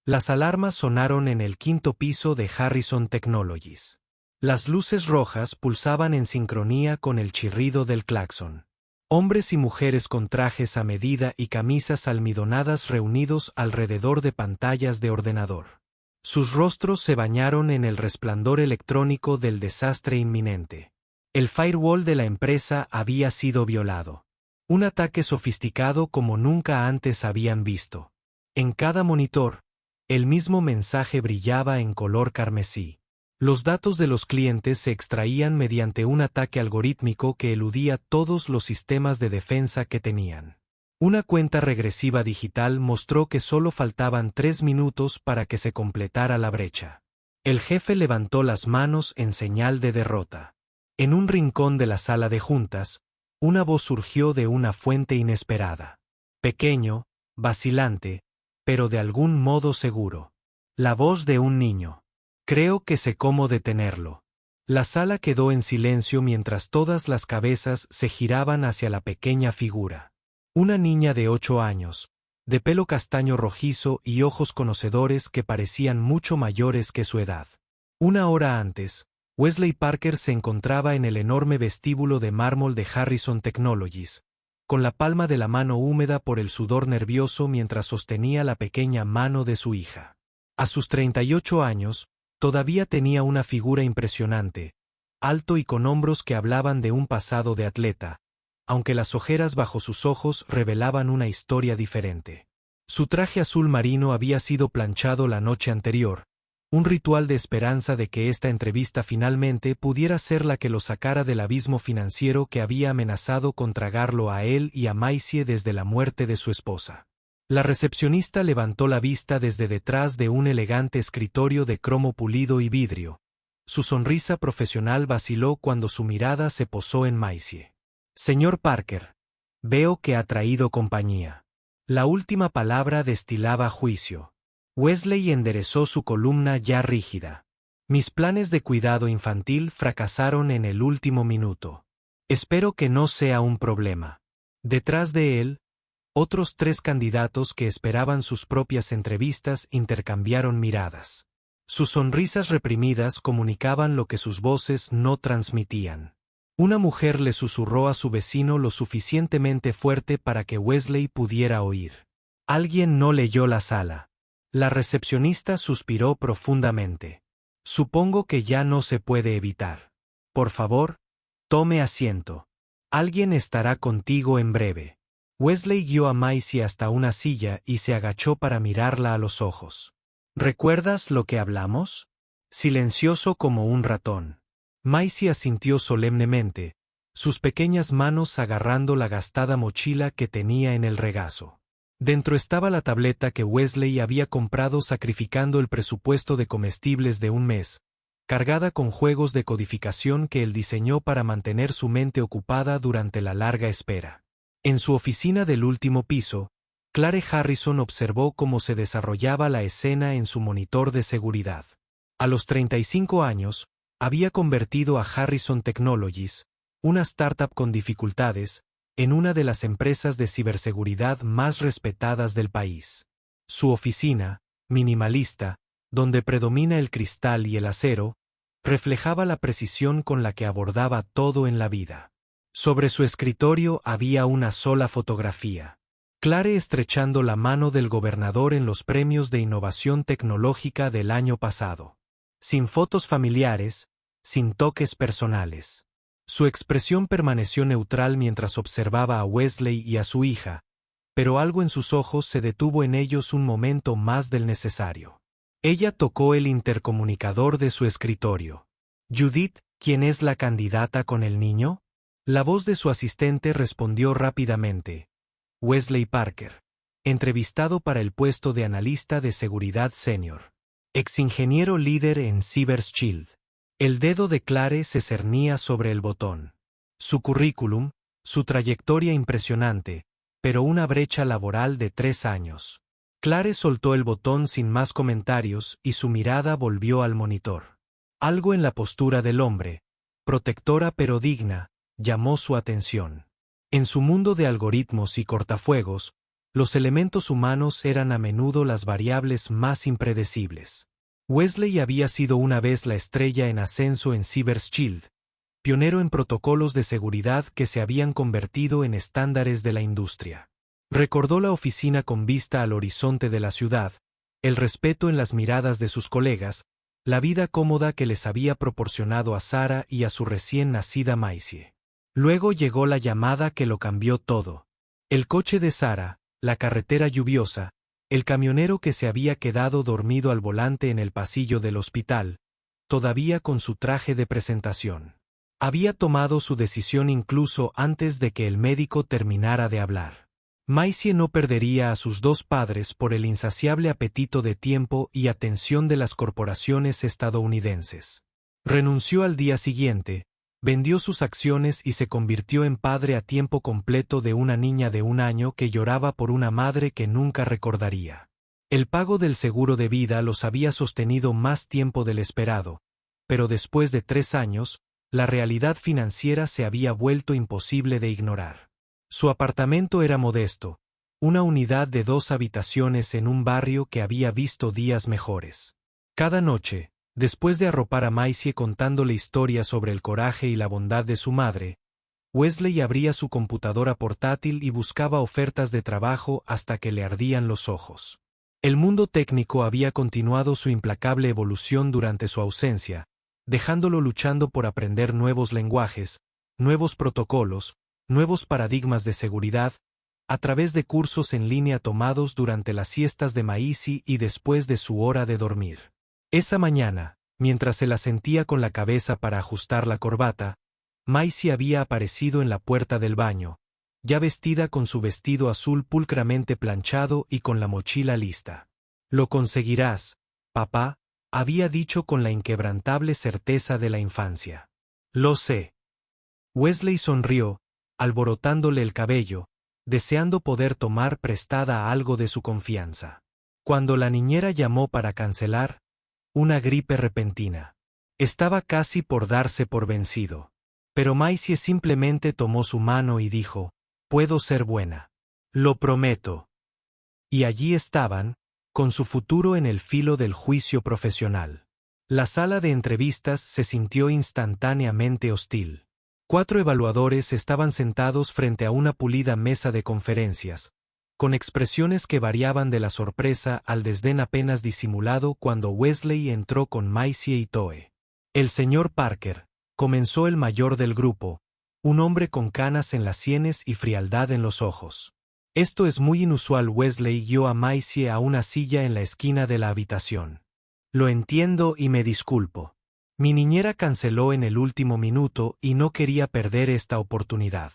Las alarmas sonaron en el quinto piso de Harrison Technologies. Las luces rojas pulsaban en sincronía con el chirrido del claxon. Hombres y mujeres con trajes a medida y camisas almidonadas reunidos alrededor de pantallas de ordenador. Sus rostros se bañaron en el resplandor electrónico del desastre inminente. El firewall de la empresa había sido violado. Un ataque sofisticado como nunca antes habían visto. En cada monitor, el mismo mensaje brillaba en color carmesí. Los datos de los clientes se extraían mediante un ataque algorítmico que eludía todos los sistemas de defensa que tenían. Una cuenta regresiva digital mostró que solo faltaban 3 minutos para que se completara la brecha. El jefe levantó las manos en señal de derrota. En un rincón de la sala de juntas, una voz surgió de una fuente inesperada. Pequeño, vacilante, pero de algún modo seguro. La voz de un niño. Creo que sé cómo detenerlo. La sala quedó en silencio mientras todas las cabezas se giraban hacia la pequeña figura. Una niña de 8 años, de pelo castaño rojizo y ojos conocedores que parecían mucho mayores que su edad. Una hora antes, Wesley Parker se encontraba en el enorme vestíbulo de mármol de Harrison Technologies, con la palma de la mano húmeda por el sudor nervioso mientras sostenía la pequeña mano de su hija. A sus 38 años, todavía tenía una figura impresionante, alto y con hombros que hablaban de un pasado de atleta, aunque las ojeras bajo sus ojos revelaban una historia diferente. Su traje azul marino había sido planchado la noche anterior, un ritual de esperanza de que esta entrevista finalmente pudiera ser la que lo sacara del abismo financiero que había amenazado con tragarlo a él y a Maisie desde la muerte de su esposa. La recepcionista levantó la vista desde detrás de un elegante escritorio de cromo pulido y vidrio. Su sonrisa profesional vaciló cuando su mirada se posó en Maisie. Señor Parker, veo que ha traído compañía. La última palabra destilaba juicio. Wesley enderezó su columna ya rígida. Mis planes de cuidado infantil fracasaron en el último minuto. Espero que no sea un problema. Detrás de él, otros 3 candidatos que esperaban sus propias entrevistas intercambiaron miradas. Sus sonrisas reprimidas comunicaban lo que sus voces no transmitían. Una mujer le susurró a su vecino lo suficientemente fuerte para que Wesley pudiera oír. Alguien no leyó la sala. La recepcionista suspiró profundamente. Supongo que ya no se puede evitar. Por favor, tome asiento. Alguien estará contigo en breve. Wesley guió a Maisie hasta una silla y se agachó para mirarla a los ojos. ¿Recuerdas lo que hablamos? Silencioso como un ratón. Maisie asintió solemnemente, sus pequeñas manos agarrando la gastada mochila que tenía en el regazo. Dentro estaba la tableta que Wesley había comprado sacrificando el presupuesto de comestibles de un mes, cargada con juegos de codificación que él diseñó para mantener su mente ocupada durante la larga espera. En su oficina del último piso, Clare Harrison observó cómo se desarrollaba la escena en su monitor de seguridad. A los 35 años, había convertido a Harrison Technologies, una startup con dificultades, en una de las empresas de ciberseguridad más respetadas del país. Su oficina, minimalista, donde predomina el cristal y el acero, reflejaba la precisión con la que abordaba todo en la vida. Sobre su escritorio había una sola fotografía. Clare estrechando la mano del gobernador en los premios de innovación tecnológica del año pasado. Sin fotos familiares, sin toques personales. Su expresión permaneció neutral mientras observaba a Wesley y a su hija, pero algo en sus ojos se detuvo en ellos un momento más del necesario. Ella tocó el intercomunicador de su escritorio. «Judith, ¿quién es la candidata con el niño?» La voz de su asistente respondió rápidamente. Wesley Parker, entrevistado para el puesto de analista de seguridad senior. Exingeniero líder en CyberShield. El dedo de Clare se cernía sobre el botón. Su currículum, su trayectoria impresionante, pero una brecha laboral de 3 años. Clare soltó el botón sin más comentarios y su mirada volvió al monitor. Algo en la postura del hombre, protectora pero digna, llamó su atención. En su mundo de algoritmos y cortafuegos, Los elementos humanos eran a menudo las variables más impredecibles. Wesley había sido una vez la estrella en ascenso en CyberShield, pionero en protocolos de seguridad que se habían convertido en estándares de la industria. Recordó la oficina con vista al horizonte de la ciudad, el respeto en las miradas de sus colegas, la vida cómoda que les había proporcionado a Sarah y a su recién nacida Maisie. Luego llegó la llamada que lo cambió todo. El coche de Sarah, la carretera lluviosa, el camionero que se había quedado dormido al volante en el pasillo del hospital, todavía con su traje de presentación. Había tomado su decisión incluso antes de que el médico terminara de hablar. Maisie no perdería a sus dos padres por el insaciable apetito de tiempo y atención de las corporaciones estadounidenses. Renunció al día siguiente, vendió sus acciones y se convirtió en padre a tiempo completo de una niña de 1 año que lloraba por una madre que nunca recordaría. El pago del seguro de vida los había sostenido más tiempo del esperado, pero después de 3 años, la realidad financiera se había vuelto imposible de ignorar. Su apartamento era modesto, una unidad de 2 habitaciones en un barrio que había visto días mejores. Cada noche, después de arropar a Maisie contándole historias sobre el coraje y la bondad de su madre, Wesley abría su computadora portátil y buscaba ofertas de trabajo hasta que le ardían los ojos. El mundo técnico había continuado su implacable evolución durante su ausencia, dejándolo luchando por aprender nuevos lenguajes, nuevos protocolos, nuevos paradigmas de seguridad, a través de cursos en línea tomados durante las siestas de Maisie y después de su hora de dormir. Esa mañana, mientras se la sentía con la cabeza para ajustar la corbata, Maisie había aparecido en la puerta del baño, ya vestida con su vestido azul pulcramente planchado y con la mochila lista. «Lo conseguirás, papá», había dicho con la inquebrantable certeza de la infancia. «Lo sé». Wesley sonrió, alborotándole el cabello, deseando poder tomar prestada algo de su confianza. Cuando la niñera llamó para cancelar, una gripe repentina. Estaba casi por darse por vencido. Pero Maisie simplemente tomó su mano y dijo, «Puedo ser buena. Lo prometo». Y allí estaban, con su futuro en el filo del juicio profesional. La sala de entrevistas se sintió instantáneamente hostil. 4 evaluadores estaban sentados frente a una pulida mesa de conferencias, con expresiones que variaban de la sorpresa al desdén apenas disimulado cuando Wesley entró con Maisie y Toe. «El señor Parker», comenzó el mayor del grupo, un hombre con canas en las sienes y frialdad en los ojos. «Esto es muy inusual». Wesley guió a Maisie a una silla en la esquina de la habitación. «Lo entiendo y me disculpo. Mi niñera canceló en el último minuto y no quería perder esta oportunidad».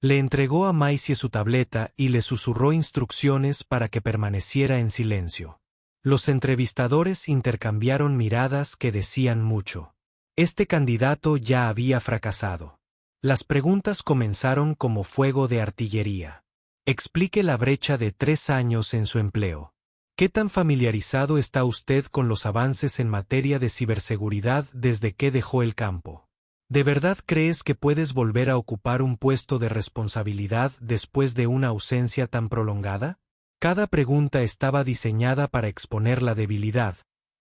Le entregó a Maisie su tableta y le susurró instrucciones para que permaneciera en silencio. Los entrevistadores intercambiaron miradas que decían mucho. Este candidato ya había fracasado. Las preguntas comenzaron como fuego de artillería. Explique la brecha de 3 años en su empleo. ¿Qué tan familiarizado está usted con los avances en materia de ciberseguridad desde que dejó el campo? ¿De verdad crees que puedes volver a ocupar un puesto de responsabilidad después de una ausencia tan prolongada? Cada pregunta estaba diseñada para exponer la debilidad,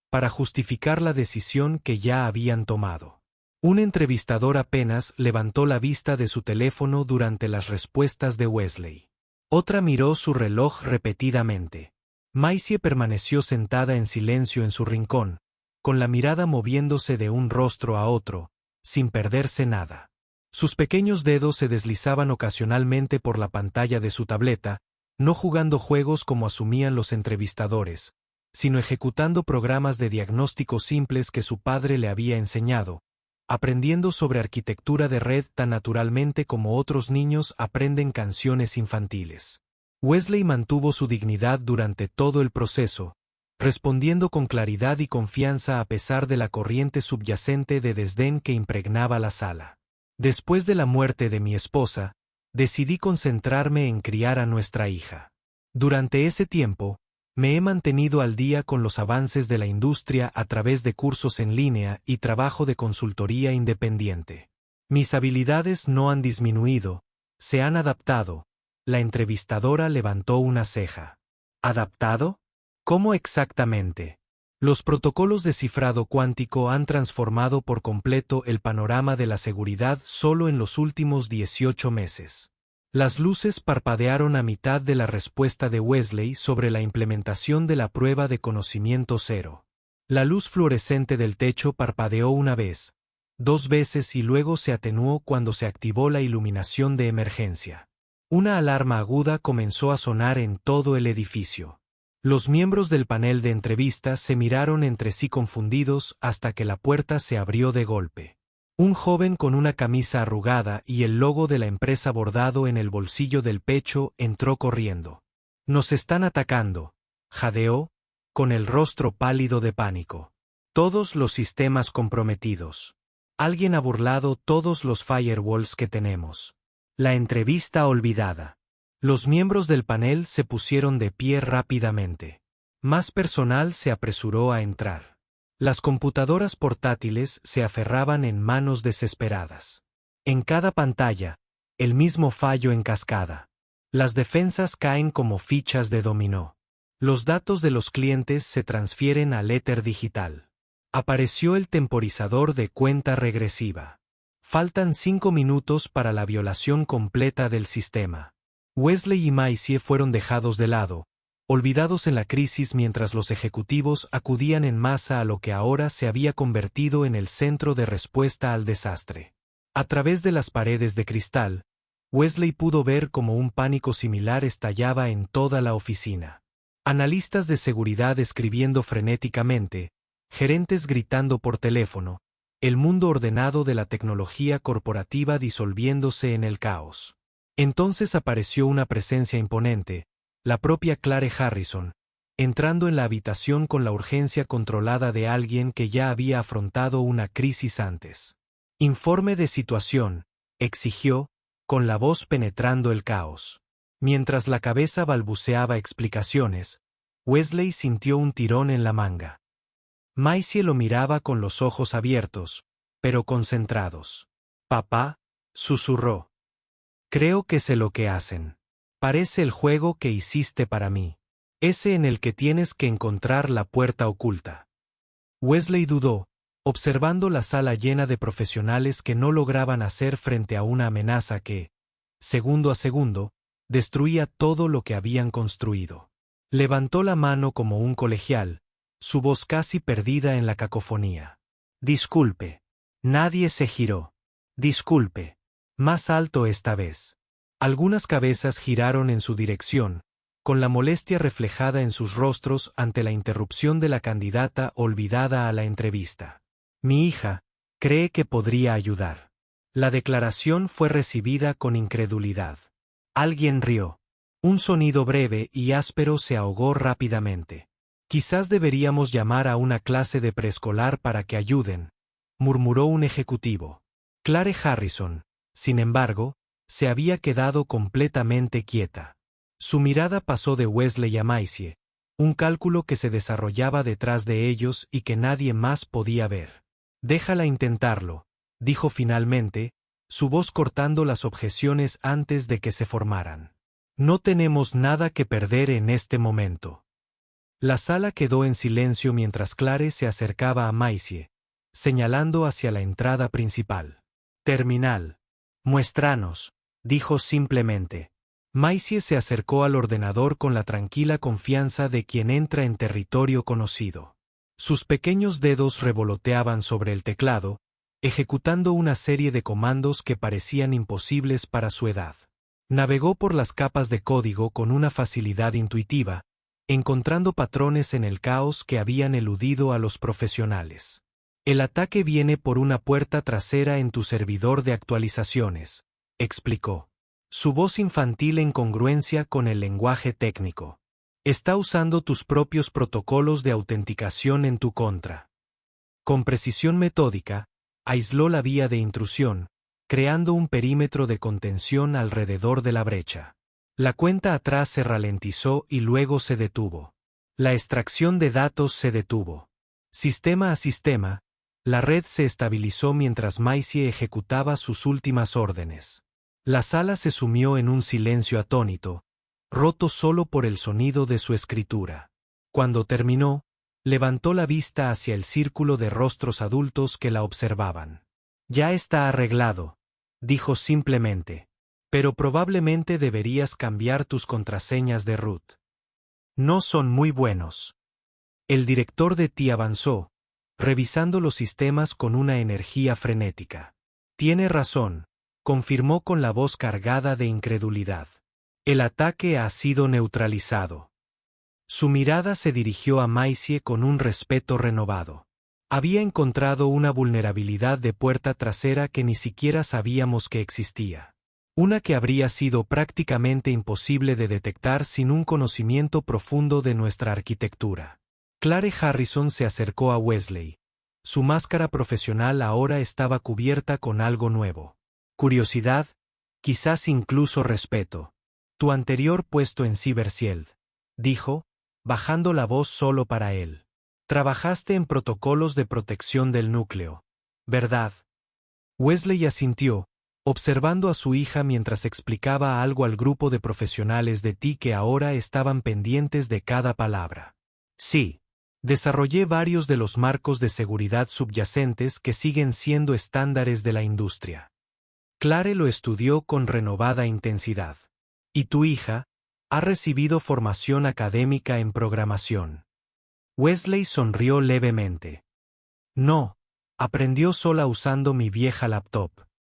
para justificar la decisión que ya habían tomado. Un entrevistador apenas levantó la vista de su teléfono durante las respuestas de Wesley. Otra miró su reloj repetidamente. Maisie permaneció sentada en silencio en su rincón, con la mirada moviéndose de un rostro a otro, sin perderse nada. Sus pequeños dedos se deslizaban ocasionalmente por la pantalla de su tableta, no jugando juegos como asumían los entrevistadores, sino ejecutando programas de diagnóstico simples que su padre le había enseñado, aprendiendo sobre arquitectura de red tan naturalmente como otros niños aprenden canciones infantiles. Wesley mantuvo su dignidad durante todo el proceso, respondiendo con claridad y confianza a pesar de la corriente subyacente de desdén que impregnaba la sala. «Después de la muerte de mi esposa, decidí concentrarme en criar a nuestra hija. Durante ese tiempo, me he mantenido al día con los avances de la industria a través de cursos en línea y trabajo de consultoría independiente. Mis habilidades no han disminuido, se han adaptado, La entrevistadora levantó una ceja. ¿Adaptado? ¿Cómo exactamente? Los protocolos de cifrado cuántico han transformado por completo el panorama de la seguridad solo en los últimos 18 meses. Las luces parpadearon a mitad de la respuesta de Wesley sobre la implementación de la prueba de conocimiento cero. La luz fluorescente del techo parpadeó una vez, 2 veces y luego se atenuó cuando se activó la iluminación de emergencia. Una alarma aguda comenzó a sonar en todo el edificio. Los miembros del panel de entrevistas se miraron entre sí confundidos hasta que la puerta se abrió de golpe. Un joven con una camisa arrugada y el logo de la empresa bordado en el bolsillo del pecho entró corriendo. «Nos están atacando», jadeó, con el rostro pálido de pánico. «Todos los sistemas comprometidos. Alguien ha burlado todos los firewalls que tenemos». La entrevista olvidada. Los miembros del panel se pusieron de pie rápidamente. Más personal se apresuró a entrar. Las computadoras portátiles se aferraban en manos desesperadas. En cada pantalla, el mismo fallo en cascada. Las defensas caen como fichas de dominó. Los datos de los clientes se transfieren al éter digital. Apareció el temporizador de cuenta regresiva. Faltan 5 minutos para la violación completa del sistema. Wesley y Maisie fueron dejados de lado, olvidados en la crisis mientras los ejecutivos acudían en masa a lo que ahora se había convertido en el centro de respuesta al desastre. A través de las paredes de cristal, Wesley pudo ver cómo un pánico similar estallaba en toda la oficina. Analistas de seguridad escribiendo frenéticamente, gerentes gritando por teléfono, el mundo ordenado de la tecnología corporativa disolviéndose en el caos. Entonces apareció una presencia imponente, la propia Clare Harrison, entrando en la habitación con la urgencia controlada de alguien que ya había afrontado una crisis antes. «Informe de situación», exigió, con la voz penetrando el caos. Mientras la cabeza balbuceaba explicaciones, Wesley sintió un tirón en la manga. Maisie lo miraba con los ojos abiertos, pero concentrados. «Papá», susurró. «Creo que sé lo que hacen. Parece el juego que hiciste para mí. Ese en el que tienes que encontrar la puerta oculta». Wesley dudó, observando la sala llena de profesionales que no lograban hacer frente a una amenaza que, segundo a segundo, destruía todo lo que habían construido. Levantó la mano como un colegial, su voz casi perdida en la cacofonía. «Disculpe». Nadie se giró. «Disculpe». Más alto esta vez. Algunas cabezas giraron en su dirección, con la molestia reflejada en sus rostros ante la interrupción de la candidata olvidada a la entrevista. «Mi hija cree que podría ayudar». La declaración fue recibida con incredulidad. Alguien rió. Un sonido breve y áspero se ahogó rápidamente. «Quizás deberíamos llamar a una clase de preescolar para que ayuden», murmuró un ejecutivo. Clare Harrison, sin embargo, se había quedado completamente quieta. Su mirada pasó de Wesley a Maisie, un cálculo que se desarrollaba detrás de ellos y que nadie más podía ver. «Déjala intentarlo», dijo finalmente, su voz cortando las objeciones antes de que se formaran. «No tenemos nada que perder en este momento». La sala quedó en silencio mientras Clare se acercaba a Maisie, señalando hacia la entrada principal. «Terminal. Muéstranos», dijo simplemente. Maisie se acercó al ordenador con la tranquila confianza de quien entra en territorio conocido. Sus pequeños dedos revoloteaban sobre el teclado, ejecutando una serie de comandos que parecían imposibles para su edad. Navegó por las capas de código con una facilidad intuitiva, encontrando patrones en el caos que habían eludido a los profesionales. «El ataque viene por una puerta trasera en tu servidor de actualizaciones», explicó. Su voz infantil en congruencia con el lenguaje técnico. «Está usando tus propios protocolos de autenticación en tu contra». Con precisión metódica, aisló la vía de intrusión, creando un perímetro de contención alrededor de la brecha. La cuenta atrás se ralentizó y luego se detuvo. La extracción de datos se detuvo. Sistema a sistema, la red se estabilizó mientras Maisie ejecutaba sus últimas órdenes. La sala se sumió en un silencio atónito, roto solo por el sonido de su escritura. Cuando terminó, levantó la vista hacia el círculo de rostros adultos que la observaban. «Ya está arreglado», dijo simplemente. «Pero probablemente deberías cambiar tus contraseñas de root. No son muy buenos». El director de TI avanzó, revisando los sistemas con una energía frenética. «Tiene razón», confirmó con la voz cargada de incredulidad. «El ataque ha sido neutralizado». Su mirada se dirigió a Maisie con un respeto renovado. Había encontrado una vulnerabilidad de puerta trasera que ni siquiera sabíamos que existía. Una que habría sido prácticamente imposible de detectar sin un conocimiento profundo de nuestra arquitectura. Clare Harrison se acercó a Wesley. Su máscara profesional ahora estaba cubierta con algo nuevo. Curiosidad, quizás incluso respeto. «Tu anterior puesto en Cybershield», dijo, bajando la voz solo para él. «Trabajaste en protocolos de protección del núcleo, ¿verdad?» Wesley asintió, observando a su hija mientras explicaba algo al grupo de profesionales de TI que ahora estaban pendientes de cada palabra. «Sí. Desarrollé varios de los marcos de seguridad subyacentes que siguen siendo estándares de la industria». Clare lo estudió con renovada intensidad. «¿Y tu hija? Ha recibido formación académica en programación». Wesley sonrió levemente. «No, aprendió sola usando mi vieja laptop.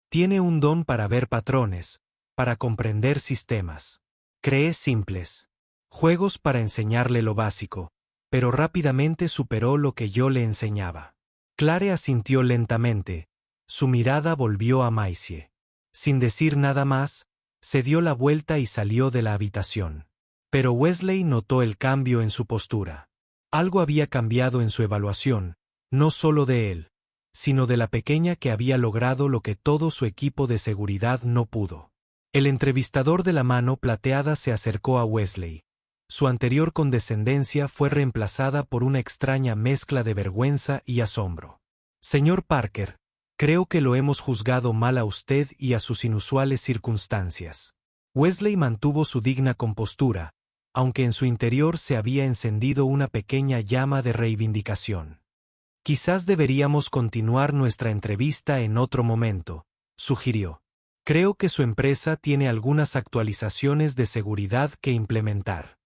Tiene un don para ver patrones, para comprender sistemas. Creé simples juegos para enseñarle lo básico, pero rápidamente superó lo que yo le enseñaba». Clare asintió lentamente. Su mirada volvió a Maisie. Sin decir nada más, se dio la vuelta y salió de la habitación. Pero Wesley notó el cambio en su postura. Algo había cambiado en su evaluación, no solo de él, sino de la pequeña que había logrado lo que todo su equipo de seguridad no pudo. El entrevistador de la mano plateada se acercó a Wesley. Su anterior condescendencia fue reemplazada por una extraña mezcla de vergüenza y asombro. «Señor Parker, creo que lo hemos juzgado mal a usted y a sus inusuales circunstancias». Wesley mantuvo su digna compostura, aunque en su interior se había encendido una pequeña llama de reivindicación. «Quizás deberíamos continuar nuestra entrevista en otro momento», sugirió. «Creo que su empresa tiene algunas actualizaciones de seguridad que implementar».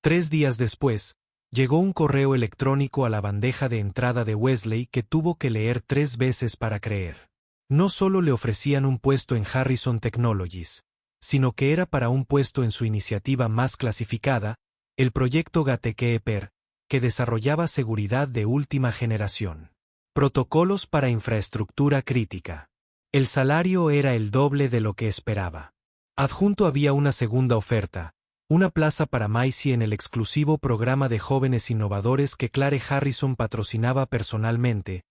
3 días después, llegó un correo electrónico a la bandeja de entrada de Wesley que tuvo que leer 3 veces para creer. No solo le ofrecían un puesto en Harrison Technologies, sino que era para un puesto en su iniciativa más clasificada, el proyecto Gatekeeper, que desarrollaba seguridad de última generación. Protocolos para infraestructura crítica. El salario era el doble de lo que esperaba. Adjunto había una segunda oferta, una plaza para Maisie en el exclusivo programa de jóvenes innovadores que Clare Harrison patrocinaba personalmente,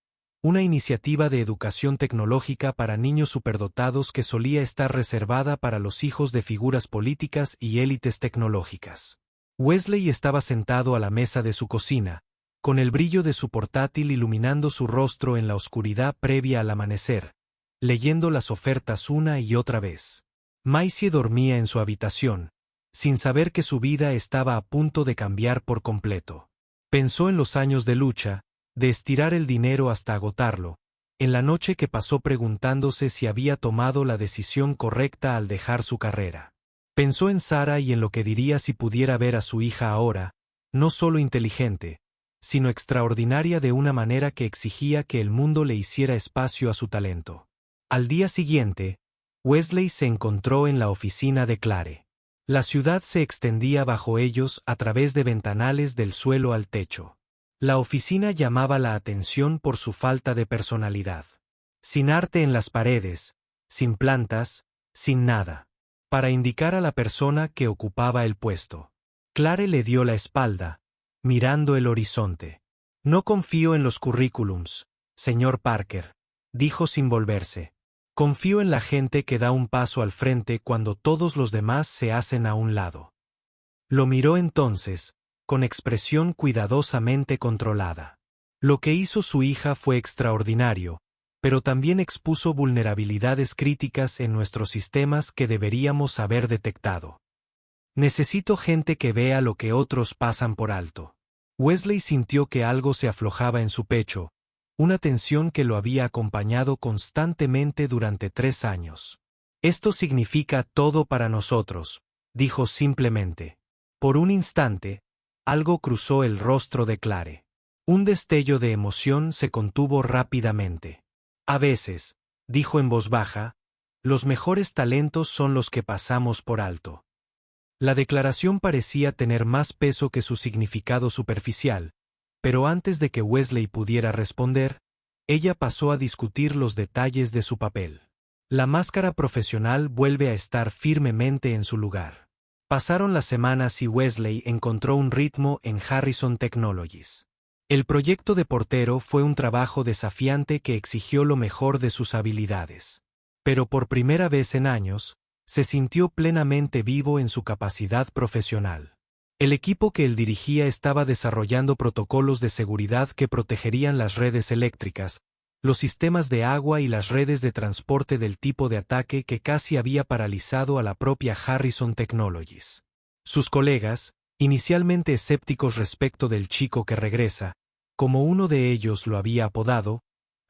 una iniciativa de educación tecnológica para niños superdotados que solía estar reservada para los hijos de figuras políticas y élites tecnológicas. Wesley estaba sentado a la mesa de su cocina, con el brillo de su portátil iluminando su rostro en la oscuridad previa al amanecer, leyendo las ofertas una y otra vez. Maisie dormía en su habitación, sin saber que su vida estaba a punto de cambiar por completo. Pensó en los años de lucha, de estirar el dinero hasta agotarlo, en la noche que pasó preguntándose si había tomado la decisión correcta al dejar su carrera. Pensó en Sarah y en lo que diría si pudiera ver a su hija ahora, no solo inteligente, sino extraordinaria de una manera que exigía que el mundo le hiciera espacio a su talento. Al día siguiente, Wesley se encontró en la oficina de Clare. La ciudad se extendía bajo ellos a través de ventanales del suelo al techo. La oficina llamaba la atención por su falta de personalidad. Sin arte en las paredes, sin plantas, sin nada. Para indicar a la persona que ocupaba el puesto. Clare le dio la espalda, mirando el horizonte. «No confío en los currículums, señor Parker», dijo sin volverse. «Confío en la gente que da un paso al frente cuando todos los demás se hacen a un lado». Lo miró entonces, con expresión cuidadosamente controlada. Lo que hizo su hija fue extraordinario, pero también expuso vulnerabilidades críticas en nuestros sistemas que deberíamos haber detectado. Necesito gente que vea lo que otros pasan por alto. Wesley sintió que algo se aflojaba en su pecho, una tensión que lo había acompañado constantemente durante 3 años. Esto significa todo para nosotros, dijo simplemente. Por un instante, algo cruzó el rostro de Clare. Un destello de emoción se contuvo rápidamente. A veces, dijo en voz baja, los mejores talentos son los que pasamos por alto. La declaración parecía tener más peso que su significado superficial, pero antes de que Wesley pudiera responder, ella pasó a discutir los detalles de su papel. La máscara profesional vuelve a estar firmemente en su lugar. Pasaron las semanas y Wesley encontró un ritmo en Harrison Technologies. El proyecto de portero fue un trabajo desafiante que exigió lo mejor de sus habilidades. Pero por primera vez en años, se sintió plenamente vivo en su capacidad profesional. El equipo que él dirigía estaba desarrollando protocolos de seguridad que protegerían las redes eléctricas, los sistemas de agua y las redes de transporte del tipo de ataque que casi había paralizado a la propia Harrison Technologies. Sus colegas, inicialmente escépticos respecto del chico que regresa, como uno de ellos lo había apodado,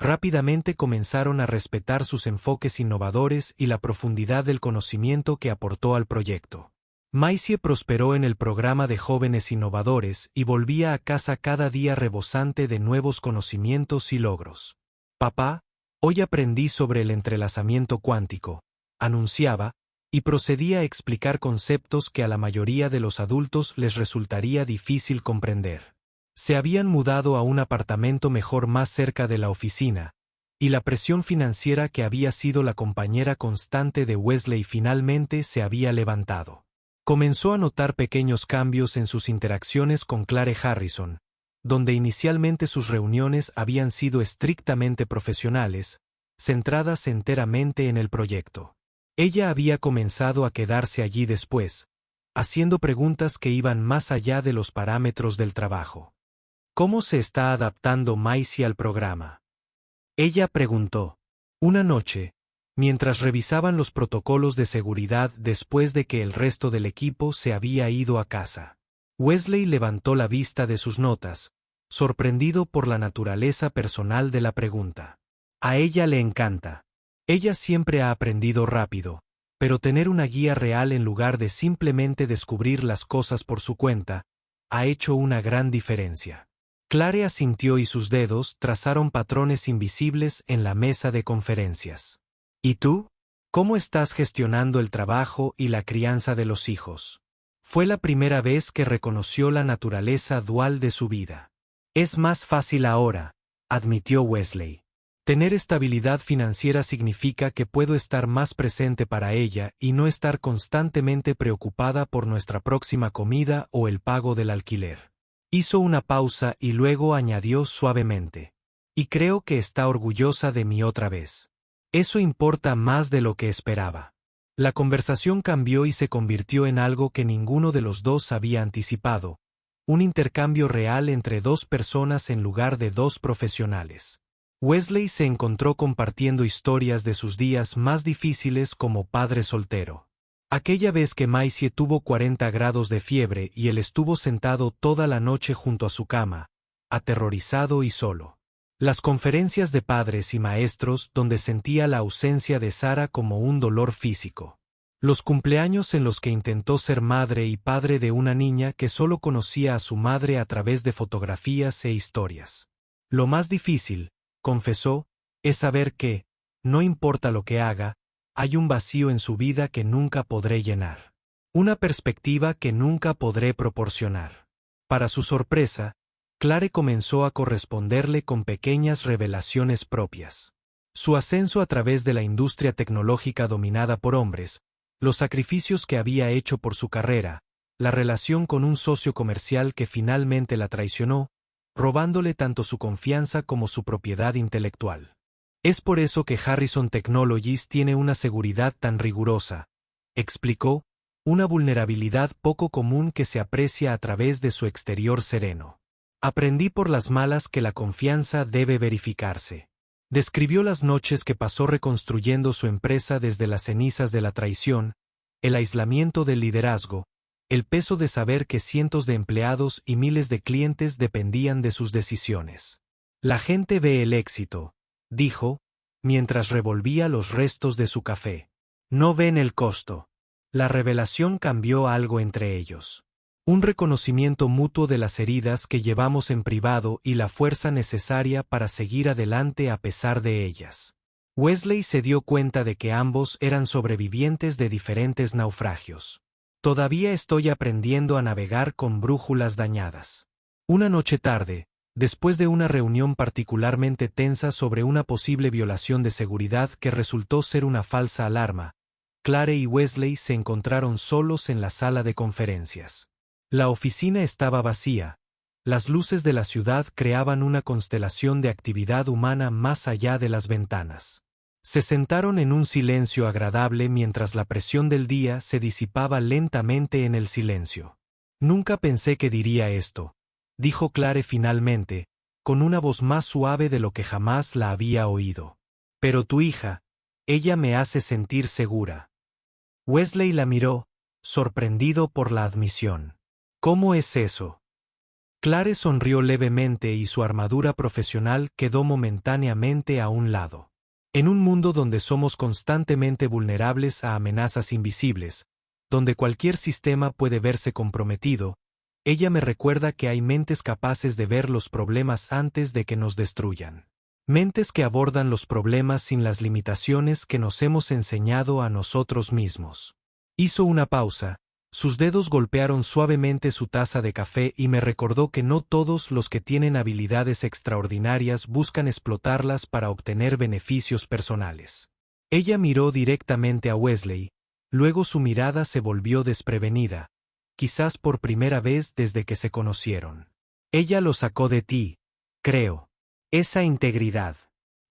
rápidamente comenzaron a respetar sus enfoques innovadores y la profundidad del conocimiento que aportó al proyecto. Maisie prosperó en el programa de jóvenes innovadores y volvía a casa cada día rebosante de nuevos conocimientos y logros. Papá, hoy aprendí sobre el entrelazamiento cuántico, anunciaba, y procedía a explicar conceptos que a la mayoría de los adultos les resultaría difícil comprender. Se habían mudado a un apartamento mejor más cerca de la oficina, y la presión financiera que había sido la compañera constante de Wesley finalmente se había levantado. Comenzó a notar pequeños cambios en sus interacciones con Clare Harrison, donde inicialmente sus reuniones habían sido estrictamente profesionales, centradas enteramente en el proyecto. Ella había comenzado a quedarse allí después, haciendo preguntas que iban más allá de los parámetros del trabajo. ¿Cómo se está adaptando Maisie al programa? Ella preguntó. Una noche, mientras revisaban los protocolos de seguridad después de que el resto del equipo se había ido a casa. Wesley levantó la vista de sus notas, sorprendido por la naturaleza personal de la pregunta. A ella le encanta. Ella siempre ha aprendido rápido, pero tener una guía real en lugar de simplemente descubrir las cosas por su cuenta, ha hecho una gran diferencia. Clare asintió y sus dedos trazaron patrones invisibles en la mesa de conferencias. ¿Y tú? ¿Cómo estás gestionando el trabajo y la crianza de los hijos? Fue la primera vez que reconoció la naturaleza dual de su vida. Es más fácil ahora, admitió Wesley. Tener estabilidad financiera significa que puedo estar más presente para ella y no estar constantemente preocupada por nuestra próxima comida o el pago del alquiler. Hizo una pausa y luego añadió suavemente. Y creo que está orgullosa de mí otra vez. Eso importa más de lo que esperaba. La conversación cambió y se convirtió en algo que ninguno de los dos había anticipado, un intercambio real entre dos personas en lugar de dos profesionales. Wesley se encontró compartiendo historias de sus días más difíciles como padre soltero. Aquella vez que Maisie tuvo 40 grados de fiebre y él estuvo sentado toda la noche junto a su cama, aterrorizado y solo. Las conferencias de padres y maestros donde sentía la ausencia de Sara como un dolor físico. Los cumpleaños en los que intentó ser madre y padre de una niña que solo conocía a su madre a través de fotografías e historias. Lo más difícil, confesó, es saber que, no importa lo que haga, hay un vacío en su vida que nunca podré llenar. Una perspectiva que nunca podré proporcionar. Para su sorpresa, Clare comenzó a corresponderle con pequeñas revelaciones propias. Su ascenso a través de la industria tecnológica dominada por hombres, los sacrificios que había hecho por su carrera, la relación con un socio comercial que finalmente la traicionó, robándole tanto su confianza como su propiedad intelectual. Es por eso que Harrison Technologies tiene una seguridad tan rigurosa, explicó, una vulnerabilidad poco común que se aprecia a través de su exterior sereno. Aprendí por las malas que la confianza debe verificarse. Describió las noches que pasó reconstruyendo su empresa desde las cenizas de la traición, el aislamiento del liderazgo, el peso de saber que cientos de empleados y miles de clientes dependían de sus decisiones. La gente ve el éxito, dijo, mientras revolvía los restos de su café. No ven el costo. La revelación cambió algo entre ellos. Un reconocimiento mutuo de las heridas que llevamos en privado y la fuerza necesaria para seguir adelante a pesar de ellas. Wesley se dio cuenta de que ambos eran sobrevivientes de diferentes naufragios. Todavía estoy aprendiendo a navegar con brújulas dañadas. Una noche tarde, después de una reunión particularmente tensa sobre una posible violación de seguridad que resultó ser una falsa alarma, Clare y Wesley se encontraron solos en la sala de conferencias. La oficina estaba vacía. Las luces de la ciudad creaban una constelación de actividad humana más allá de las ventanas. Se sentaron en un silencio agradable mientras la presión del día se disipaba lentamente en el silencio. Nunca pensé que diría esto, dijo Clare finalmente, con una voz más suave de lo que jamás la había oído. Pero tu hija, ella me hace sentir segura. Wesley la miró, sorprendido por la admisión. ¿Cómo es eso? Clare sonrió levemente y su armadura profesional quedó momentáneamente a un lado. En un mundo donde somos constantemente vulnerables a amenazas invisibles, donde cualquier sistema puede verse comprometido, ella me recuerda que hay mentes capaces de ver los problemas antes de que nos destruyan. Mentes que abordan los problemas sin las limitaciones que nos hemos enseñado a nosotros mismos. Hizo una pausa. Sus dedos golpearon suavemente su taza de café y me recordó que no todos los que tienen habilidades extraordinarias buscan explotarlas para obtener beneficios personales. Ella miró directamente a Wesley, luego su mirada se volvió desprevenida, quizás por primera vez desde que se conocieron. Ella lo sacó de ti, creo. Esa integridad.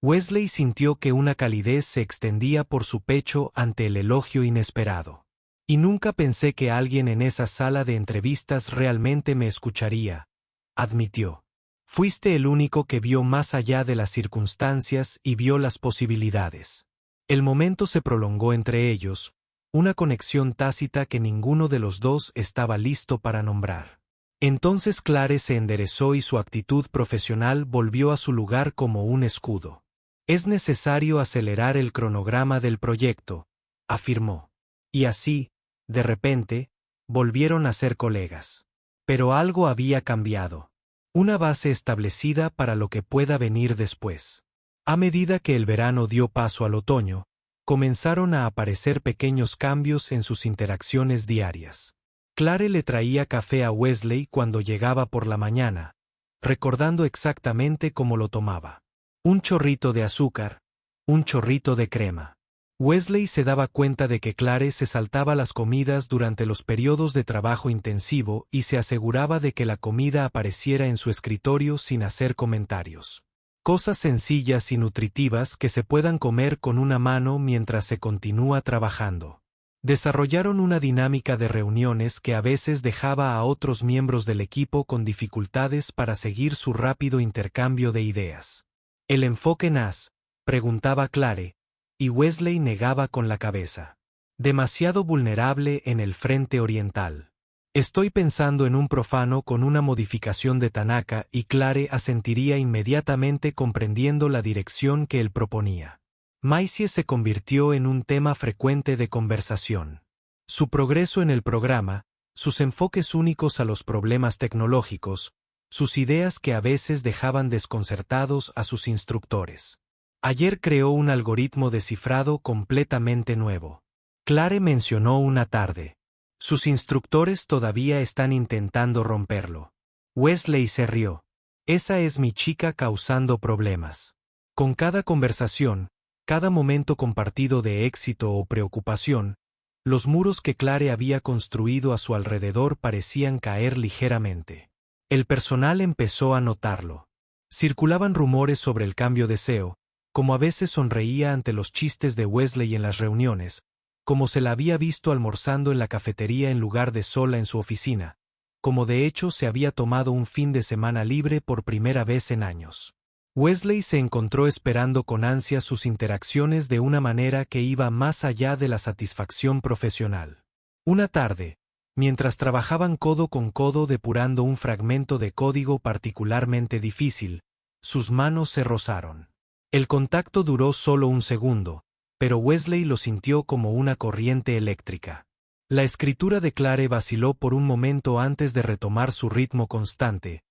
Wesley sintió que una calidez se extendía por su pecho ante el elogio inesperado. Y nunca pensé que alguien en esa sala de entrevistas realmente me escucharía, admitió. Fuiste el único que vio más allá de las circunstancias y vio las posibilidades. El momento se prolongó entre ellos, una conexión tácita que ninguno de los dos estaba listo para nombrar. Entonces Clare se enderezó y su actitud profesional volvió a su lugar como un escudo. Es necesario acelerar el cronograma del proyecto, afirmó. Y así, de repente, volvieron a ser colegas. Pero algo había cambiado. Una base establecida para lo que pueda venir después. A medida que el verano dio paso al otoño, comenzaron a aparecer pequeños cambios en sus interacciones diarias. Clare le traía café a Wesley cuando llegaba por la mañana, recordando exactamente cómo lo tomaba. Un chorrito de azúcar, un chorrito de crema. Wesley se daba cuenta de que Clare se saltaba las comidas durante los periodos de trabajo intensivo y se aseguraba de que la comida apareciera en su escritorio sin hacer comentarios. Cosas sencillas y nutritivas que se puedan comer con una mano mientras se continúa trabajando. Desarrollaron una dinámica de reuniones que a veces dejaba a otros miembros del equipo con dificultades para seguir su rápido intercambio de ideas. ¿El enfoque NAS?, preguntaba Clare, y Wesley negaba con la cabeza. Demasiado vulnerable en el frente oriental. Estoy pensando en un profano con una modificación de Tanaka y Clare asentiría inmediatamente comprendiendo la dirección que él proponía. Maisie se convirtió en un tema frecuente de conversación. Su progreso en el programa, sus enfoques únicos a los problemas tecnológicos, sus ideas que a veces dejaban desconcertados a sus instructores. Ayer creó un algoritmo de cifrado completamente nuevo. Clare mencionó una tarde. Sus instructores todavía están intentando romperlo. Wesley se rió. Esa es mi chica causando problemas. Con cada conversación, cada momento compartido de éxito o preocupación, los muros que Clare había construido a su alrededor parecían caer ligeramente. El personal empezó a notarlo. Circulaban rumores sobre el cambio de CEO, como a veces sonreía ante los chistes de Wesley en las reuniones, como se la había visto almorzando en la cafetería en lugar de sola en su oficina, como de hecho se había tomado un fin de semana libre por primera vez en años. Wesley se encontró esperando con ansia sus interacciones de una manera que iba más allá de la satisfacción profesional. Una tarde, mientras trabajaban codo con codo depurando un fragmento de código particularmente difícil, sus manos se rozaron. El contacto duró solo un segundo, pero Wesley lo sintió como una corriente eléctrica. La escritura de Clare vaciló por un momento antes de retomar su ritmo constante,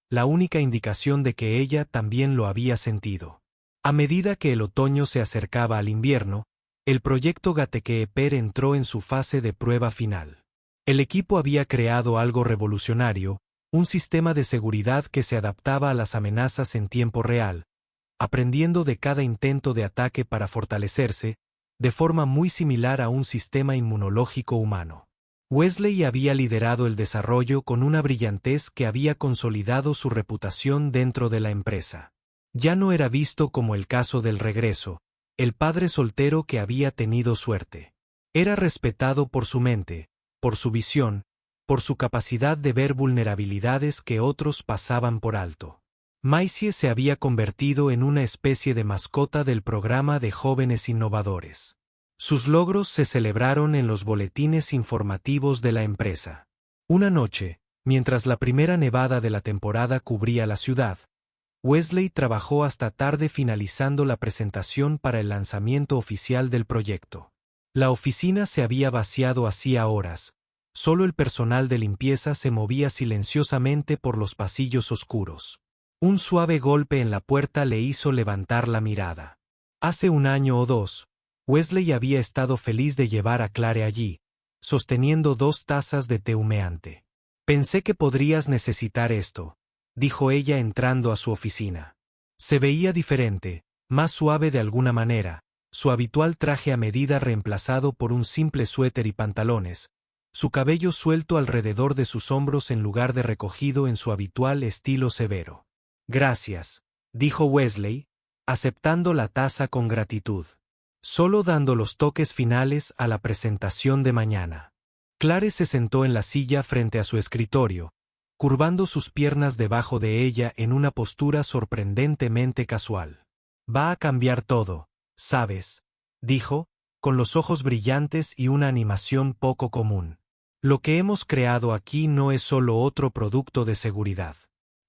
la única indicación de que ella también lo había sentido. A medida que el otoño se acercaba al invierno, el proyecto Gatekeeper entró en su fase de prueba final. El equipo había creado algo revolucionario, un sistema de seguridad que se adaptaba a las amenazas en tiempo real, aprendiendo de cada intento de ataque para fortalecerse, de forma muy similar a un sistema inmunológico humano. Wesley había liderado el desarrollo con una brillantez que había consolidado su reputación dentro de la empresa. Ya no era visto como el caso del regreso, el padre soltero que había tenido suerte. Era respetado por su mente, por su visión, por su capacidad de ver vulnerabilidades que otros pasaban por alto. Maisie se había convertido en una especie de mascota del programa de jóvenes innovadores. Sus logros se celebraron en los boletines informativos de la empresa. Una noche, mientras la primera nevada de la temporada cubría la ciudad, Wesley trabajó hasta tarde finalizando la presentación para el lanzamiento oficial del proyecto. La oficina se había vaciado hacía horas, solo el personal de limpieza se movía silenciosamente por los pasillos oscuros. Un suave golpe en la puerta le hizo levantar la mirada. Hace un año o dos, Wesley había estado feliz de llevar a Clare allí, sosteniendo 2 tazas de té humeante. «Pensé que podrías necesitar esto», dijo ella entrando a su oficina. Se veía diferente, más suave de alguna manera, su habitual traje a medida reemplazado por un simple suéter y pantalones, su cabello suelto alrededor de sus hombros en lugar de recogido en su habitual estilo severo. «Gracias», dijo Wesley, aceptando la taza con gratitud. Solo dando los toques finales a la presentación de mañana. Clare se sentó en la silla frente a su escritorio, curvando sus piernas debajo de ella en una postura sorprendentemente casual. «Va a cambiar todo, ¿sabes?», dijo, con los ojos brillantes y una animación poco común. «Lo que hemos creado aquí no es solo otro producto de seguridad.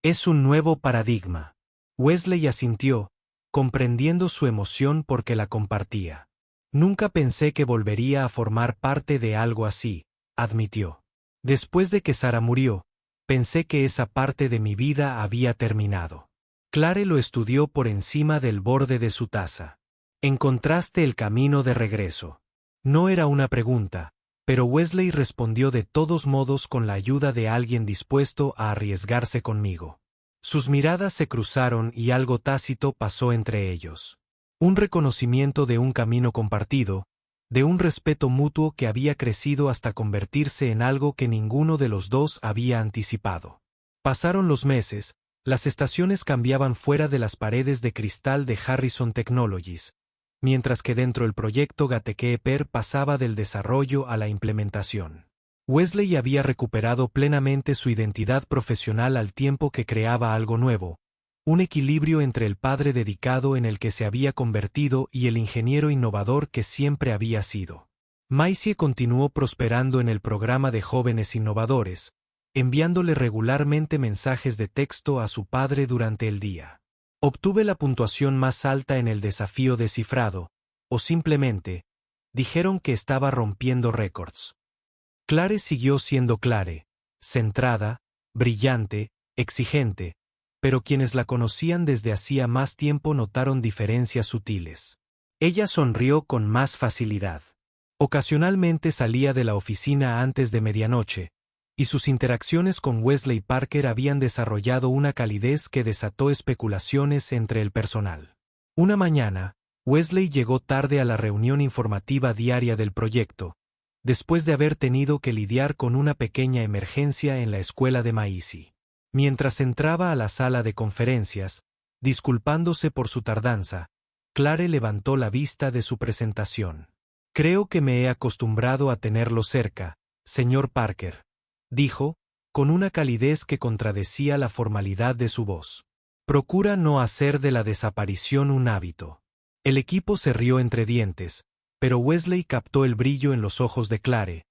Es un nuevo paradigma». Wesley asintió, comprendiendo su emoción porque la compartía. «Nunca pensé que volvería a formar parte de algo así», admitió. «Después de que Sara murió, pensé que esa parte de mi vida había terminado». Clare lo estudió por encima del borde de su taza. «Encontraste el camino de regreso». No era una pregunta, pero Wesley respondió de todos modos con la ayuda de alguien dispuesto a arriesgarse conmigo. Sus miradas se cruzaron y algo tácito pasó entre ellos. Un reconocimiento de un camino compartido, de un respeto mutuo que había crecido hasta convertirse en algo que ninguno de los dos había anticipado. Pasaron los meses, las estaciones cambiaban fuera de las paredes de cristal de Harrison Technologies, mientras que dentro del proyecto Gatekeeper pasaba del desarrollo a la implementación. Wesley había recuperado plenamente su identidad profesional al tiempo que creaba algo nuevo, un equilibrio entre el padre dedicado en el que se había convertido y el ingeniero innovador que siempre había sido. Maisie continuó prosperando en el programa de jóvenes innovadores, enviándole regularmente mensajes de texto a su padre durante el día. «Obtuve la puntuación más alta en el desafío descifrado», o simplemente, dijeron que estaba rompiendo récords. Clare siguió siendo Clare, centrada, brillante, exigente, pero quienes la conocían desde hacía más tiempo notaron diferencias sutiles. Ella sonrió con más facilidad. Ocasionalmente salía de la oficina antes de medianoche, y sus interacciones con Wesley Parker habían desarrollado una calidez que desató especulaciones entre el personal. Una mañana, Wesley llegó tarde a la reunión informativa diaria del proyecto, después de haber tenido que lidiar con una pequeña emergencia en la escuela de Maisie. Mientras entraba a la sala de conferencias, disculpándose por su tardanza, Clare levantó la vista de su presentación. «Creo que me he acostumbrado a tenerlo cerca, señor Parker», dijo, con una calidez que contradecía la formalidad de su voz. Procura no hacer de la desaparición un hábito. El equipo se rió entre dientes, pero Wesley captó el brillo en los ojos de Clare,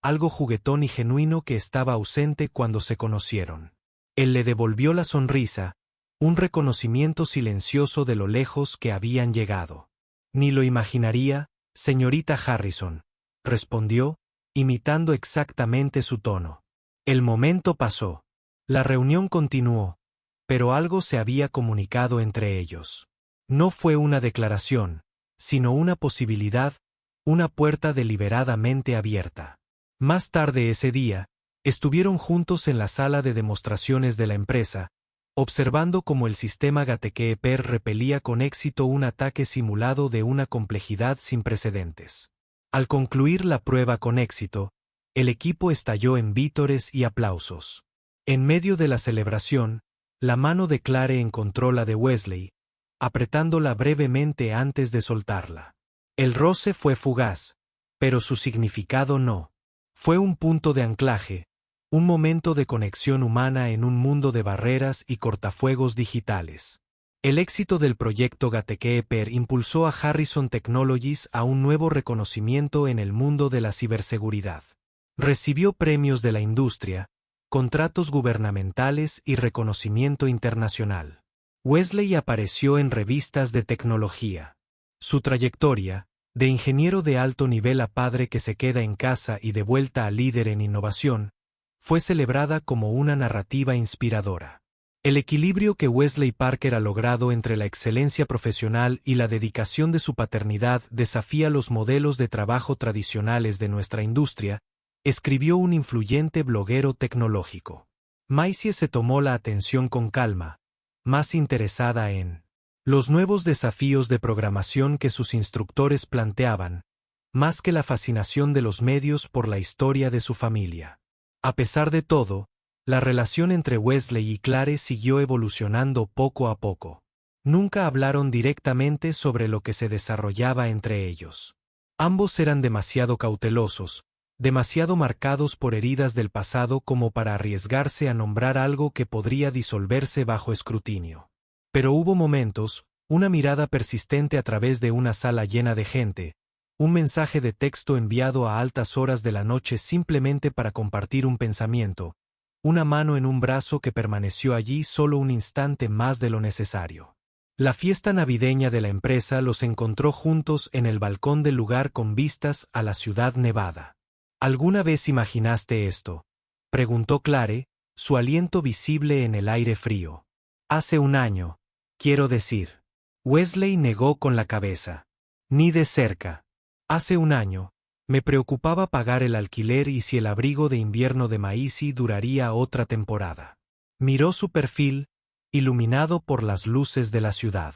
algo juguetón y genuino que estaba ausente cuando se conocieron. Él le devolvió la sonrisa, un reconocimiento silencioso de lo lejos que habían llegado. Ni lo imaginaría, señorita Harrison, respondió, imitando exactamente su tono. El momento pasó. La reunión continuó, pero algo se había comunicado entre ellos. No fue una declaración, sino una posibilidad, una puerta deliberadamente abierta. Más tarde ese día, estuvieron juntos en la sala de demostraciones de la empresa, observando cómo el sistema Gatekeeper repelía con éxito un ataque simulado de una complejidad sin precedentes. Al concluir la prueba con éxito, el equipo estalló en vítores y aplausos. En medio de la celebración, la mano de Clare encontró la de Wesley, apretándola brevemente antes de soltarla. El roce fue fugaz, pero su significado no. Fue un punto de anclaje, un momento de conexión humana en un mundo de barreras y cortafuegos digitales. El éxito del proyecto Gatekeeper impulsó a Harrison Technologies a un nuevo reconocimiento en el mundo de la ciberseguridad. Recibió premios de la industria, contratos gubernamentales y reconocimiento internacional. Wesley apareció en revistas de tecnología. Su trayectoria, de ingeniero de alto nivel a padre que se queda en casa y de vuelta a líder en innovación, fue celebrada como una narrativa inspiradora. El equilibrio que Wesley Parker ha logrado entre la excelencia profesional y la dedicación de su paternidad desafía los modelos de trabajo tradicionales de nuestra industria, escribió un influyente bloguero tecnológico. Maisie se tomó la atención con calma, más interesada en los nuevos desafíos de programación que sus instructores planteaban, más que la fascinación de los medios por la historia de su familia. A pesar de todo, la relación entre Wesley y Clare siguió evolucionando poco a poco. Nunca hablaron directamente sobre lo que se desarrollaba entre ellos. Ambos eran demasiado cautelosos, demasiado marcados por heridas del pasado como para arriesgarse a nombrar algo que podría disolverse bajo escrutinio. Pero hubo momentos, una mirada persistente a través de una sala llena de gente, un mensaje de texto enviado a altas horas de la noche simplemente para compartir un pensamiento, una mano en un brazo que permaneció allí solo un instante más de lo necesario. La fiesta navideña de la empresa los encontró juntos en el balcón del lugar con vistas a la ciudad nevada. ¿Alguna vez imaginaste esto?, preguntó Clare, su aliento visible en el aire frío. Hace un año, quiero decir. Wesley negó con la cabeza. Ni de cerca. Hace un año, me preocupaba pagar el alquiler y si el abrigo de invierno de Maisie duraría otra temporada. Miró su perfil, iluminado por las luces de la ciudad.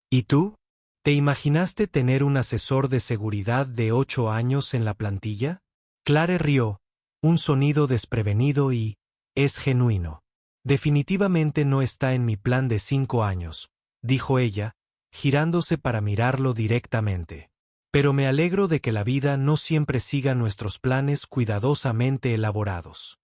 ¿Y tú? ¿Te imaginaste tener un asesor de seguridad de 8 años en la plantilla? Clare rió, un sonido desprevenido y, es genuino. Definitivamente no está en mi plan de 5 años, dijo ella, girándose para mirarlo directamente. Pero me alegro de que la vida no siempre siga nuestros planes cuidadosamente elaborados.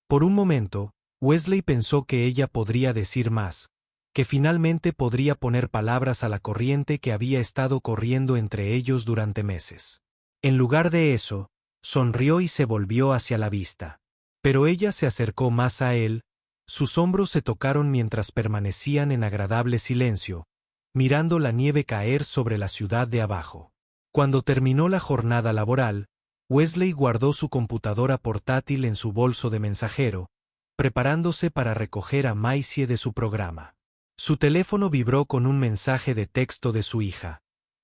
Por un momento, Wesley pensó que ella podría decir más, que finalmente podría poner palabras a la corriente que había estado corriendo entre ellos durante meses. En lugar de eso, sonrió y se volvió hacia la vista. Pero ella se acercó más a él, sus hombros se tocaron mientras permanecían en agradable silencio, mirando la nieve caer sobre la ciudad de abajo. Cuando terminó la jornada laboral, Wesley guardó su computadora portátil en su bolso de mensajero, preparándose para recoger a Maisie de su programa. Su teléfono vibró con un mensaje de texto de su hija.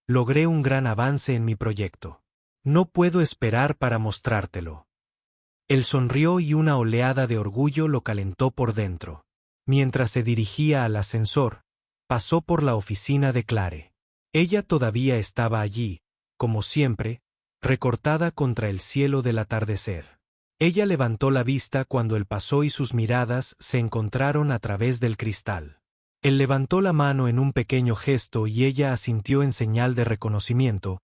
Logré un gran avance en mi proyecto. No puedo esperar para mostrártelo. Él sonrió y una oleada de orgullo lo calentó por dentro. Mientras se dirigía al ascensor, pasó por la oficina de Clare. Ella todavía estaba allí, como siempre, recortada contra el cielo del atardecer. Ella levantó la vista cuando él pasó y sus miradas se encontraron a través del cristal. Él levantó la mano en un pequeño gesto y ella asintió en señal de reconocimiento,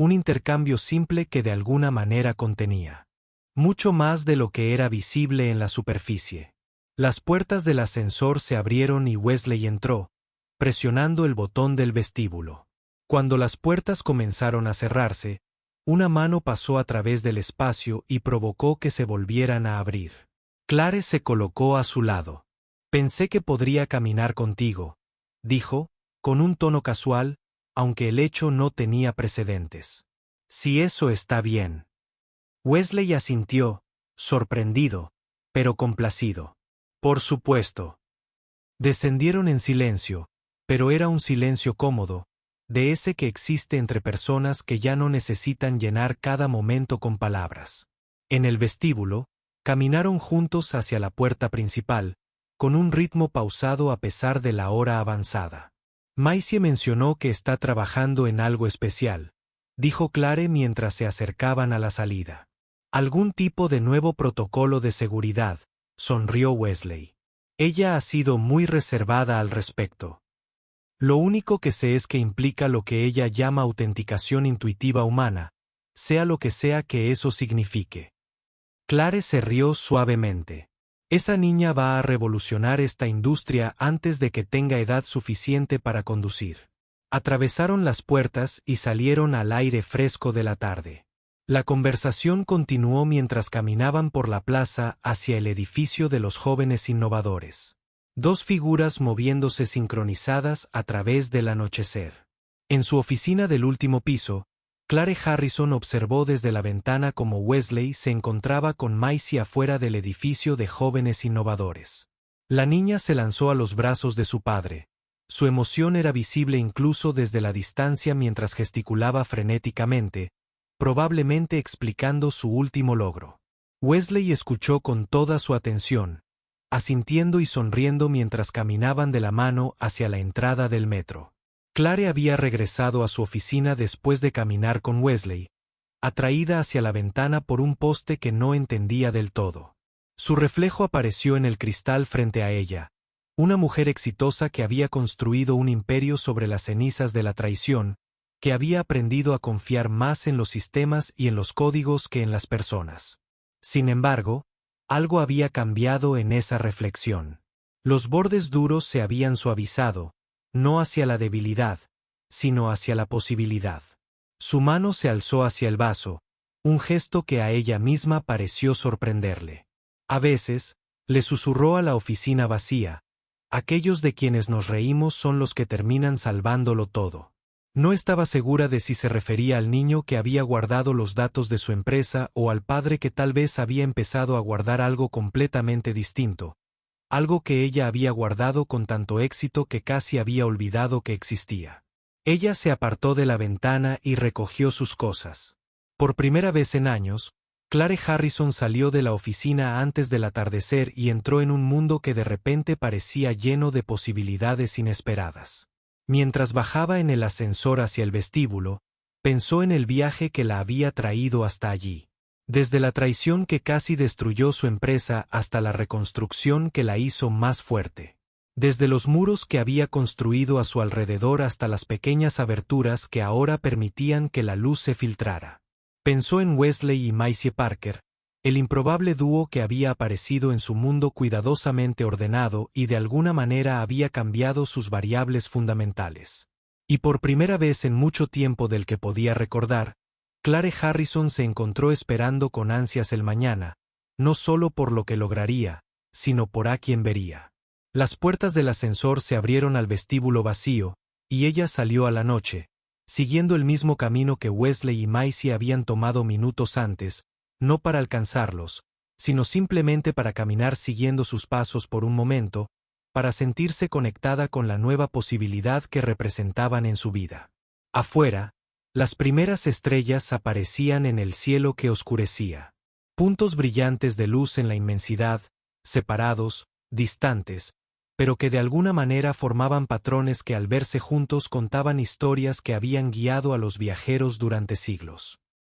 un intercambio simple que de alguna manera contenía mucho más de lo que era visible en la superficie. Las puertas del ascensor se abrieron y Wesley entró, presionando el botón del vestíbulo. Cuando las puertas comenzaron a cerrarse, una mano pasó a través del espacio y provocó que se volvieran a abrir. Clare se colocó a su lado. «Pensé que podría caminar contigo», dijo, con un tono casual, aunque el hecho no tenía precedentes. «Si eso está bien». Wesley asintió, sorprendido, pero complacido. «Por supuesto». Descendieron en silencio, pero era un silencio cómodo, de ese que existe entre personas que ya no necesitan llenar cada momento con palabras. En el vestíbulo, caminaron juntos hacia la puerta principal, con un ritmo pausado a pesar de la hora avanzada. «Maisie mencionó que está trabajando en algo especial», dijo Clare mientras se acercaban a la salida. «Algún tipo de nuevo protocolo de seguridad», sonrió Wesley. «Ella ha sido muy reservada al respecto. Lo único que sé es que implica lo que ella llama autenticación intuitiva humana, sea lo que sea que eso signifique». Clare se rió suavemente. «Esa niña va a revolucionar esta industria antes de que tenga edad suficiente para conducir». Atravesaron las puertas y salieron al aire fresco de la tarde. La conversación continuó mientras caminaban por la plaza hacia el edificio de los jóvenes innovadores. Dos figuras moviéndose sincronizadas a través del anochecer. En su oficina del último piso, Clare Harrison observó desde la ventana cómo Wesley se encontraba con Maisie afuera del edificio de jóvenes innovadores. La niña se lanzó a los brazos de su padre. Su emoción era visible incluso desde la distancia mientras gesticulaba frenéticamente, probablemente explicando su último logro. Wesley escuchó con toda su atención, asintiendo y sonriendo mientras caminaban de la mano hacia la entrada del metro. Clare había regresado a su oficina después de caminar con Wesley, atraída hacia la ventana por un poste que no entendía del todo. Su reflejo apareció en el cristal frente a ella, una mujer exitosa que había construido un imperio sobre las cenizas de la traición, que había aprendido a confiar más en los sistemas y en los códigos que en las personas. Sin embargo, algo había cambiado en esa reflexión. Los bordes duros se habían suavizado, no hacia la debilidad, sino hacia la posibilidad. Su mano se alzó hacia el vaso, un gesto que a ella misma pareció sorprenderle. A veces, le susurró a la oficina vacía, aquellos de quienes nos reímos son los que terminan salvándolo todo. No estaba segura de si se refería al niño que había guardado los datos de su empresa o al padre que tal vez había empezado a guardar algo completamente distinto, algo que ella había guardado con tanto éxito que casi había olvidado que existía. Ella se apartó de la ventana y recogió sus cosas. Por primera vez en años, Clare Harrison salió de la oficina antes del atardecer y entró en un mundo que de repente parecía lleno de posibilidades inesperadas. Mientras bajaba en el ascensor hacia el vestíbulo, pensó en el viaje que la había traído hasta allí. Desde la traición que casi destruyó su empresa hasta la reconstrucción que la hizo más fuerte. Desde los muros que había construido a su alrededor hasta las pequeñas aberturas que ahora permitían que la luz se filtrara. Pensó en Wesley y Maisie Parker, el improbable dúo que había aparecido en su mundo cuidadosamente ordenado y de alguna manera había cambiado sus variables fundamentales. Y por primera vez en mucho tiempo del que podía recordar, Clare Harrison se encontró esperando con ansias el mañana, no solo por lo que lograría, sino por a quien vería. Las puertas del ascensor se abrieron al vestíbulo vacío, y ella salió a la noche, siguiendo el mismo camino que Wesley y Maisie habían tomado minutos antes, no para alcanzarlos, sino simplemente para caminar siguiendo sus pasos por un momento, para sentirse conectada con la nueva posibilidad que representaban en su vida. Afuera, las primeras estrellas aparecían en el cielo que oscurecía. Puntos brillantes de luz en la inmensidad, separados, distantes, pero que de alguna manera formaban patrones que al verse juntos contaban historias que habían guiado a los viajeros durante siglos.